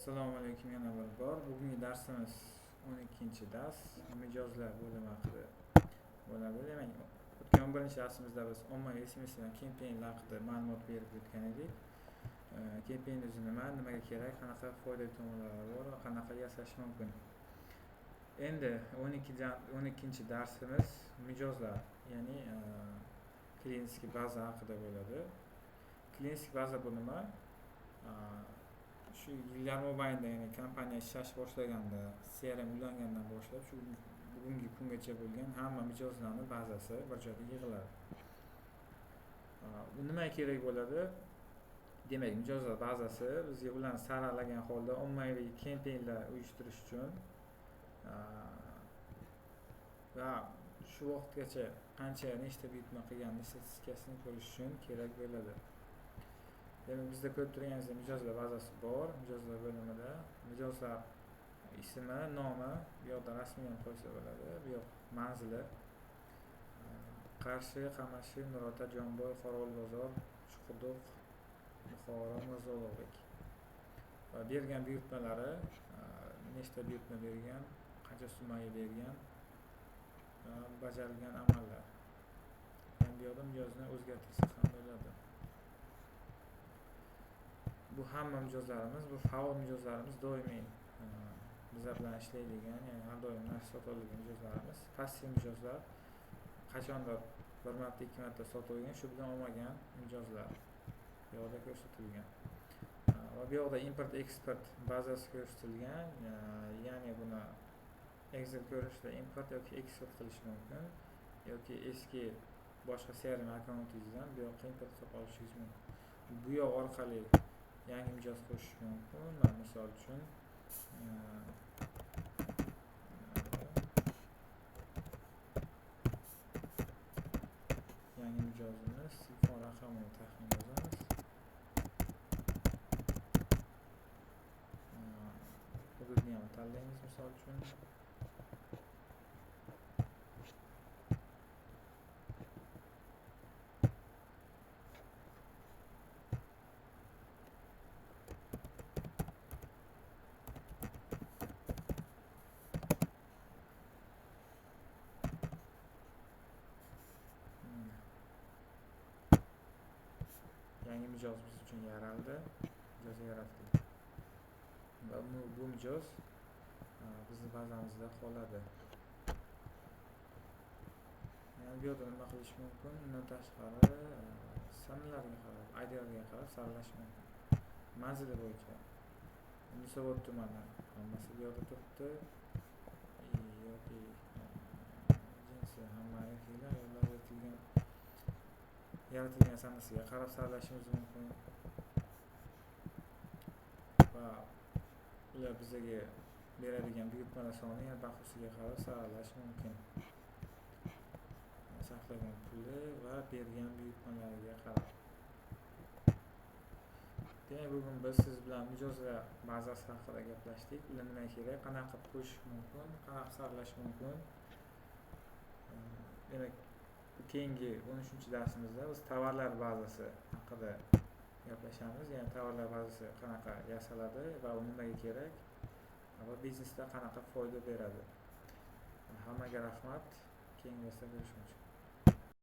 Assalomu alaykum yana bir bor. Bugungi darsimiz 12-dars mijozlar bo'limi haqida bo'ladi. Demak, o'tgan birinchi darsimizda biz ommaviy SMS bilan kampanyalar haqida ma'lumot berib o'tgan edik. Kampanya o'zi nima, nimaga kerak, qanaqa foydali tomonlari bor va qanaqa yasash mumkin. Endi 12-chi darsimiz mijozlar, ya'ni klientskiy baza haqida bo'ladi. Klientskiy baza bu nima? Shu yillar mobaynida, ya'ni kompaniya ishlash boshlaganda, CRM ulangandan boshlab shu bugungi kungacha bo'lgan hamma mijozlarning bazasi bir joyda yig'iladi. Bu nimaga kerak bo'ladi? Demak, mijozlar bazasi bizga ularni saralagan holda ommaviy kampanyalar uyushtirish uchun va shu vaqtgacha qancha nechta buyurtma qilganini statistikasini ko'rish uchun kerak bo'ladi. Demak, bizda ko'rib turganingizdek mijozlar bazasi bor. Mijozlar bo'limida mijozlar ismi, nomi, bu yoqda rasmiy ham qo'ysa bo'ladi. Bu yoq manzili Qarshi, Qamashi, Nurota, Jomboy, Qorovulbozor, Chuqurduq, Buxoro, Mirzo-Ulug'bek. Va bergan buyurtmalari, nechta buyurtma bergan, qancha summaga bergan, bajarilgan amallar. Bu yoqda mijozni o'zgartirsa ham bo'ladi. Bu hamma mijozlarimiz, bu faol mijozlarimiz, doimiy bizlar bilan ishlaydigan, ya'ni har doim narsa sotadigan mijozlarimiz. Passiv mijozlar qachondir bir marta, ikki marta sotib olgan, shu bilan olmagan mijozlar bu yoqda ko'rsatilgan. Va bu yoqda import eksport bazasi ko'rsatilgan, ya'ni buni Excel ko'rishda import yoki eksport qilish mumkin, yoki eski boshqa CRM akkauntingizdan bu yoqqa import qilib olishingiz mumkin. Bu yoq orqali yangi mijoz qo'shish mumkin. Misol uchun yangi mijozimiz telefon raqamini taxmin yozamiz. Hududni ham tanlaymiz misol uchun. Yangi mijoz biz uchun yaraldi, mijoz yaratildi va bu mijoz bizni bazamizda qoladi. Yani bu yerda nima qilish mumkin? Undan tashqari sanalarga qarab, aydilarga qarab saralash mumkin. Manzili bo'yicha Yunusobod tumani hammasi bu yerda turibdi, yoki jinsi hamma erkaklar, ayollar yaratilgan sanasiga qarab saralashimiz mumkin va ular bizga beradigan buyurtmalar soni yana bahosiga qarab saralash mumkin. Sarflagan puli va bergan buyurtmalariga qarab. Demak, bugun biz siz bilan mijozlar bazasi haqida gaplashdik. Ular nima kerak, qanaqa qilib qo'shish mumkin, qanaqa saralash mumkin. Demak, keyingi 13-darsimizda biz tovarlar bazasi haqida gaplashamiz. Ya'ni tovarlar bazasi qanaqa yasaladi va u nimaga kerak va biznesda qanaqa foyda beradi. Hammaga rahmat. Keyingi darsda ko'rishguncha.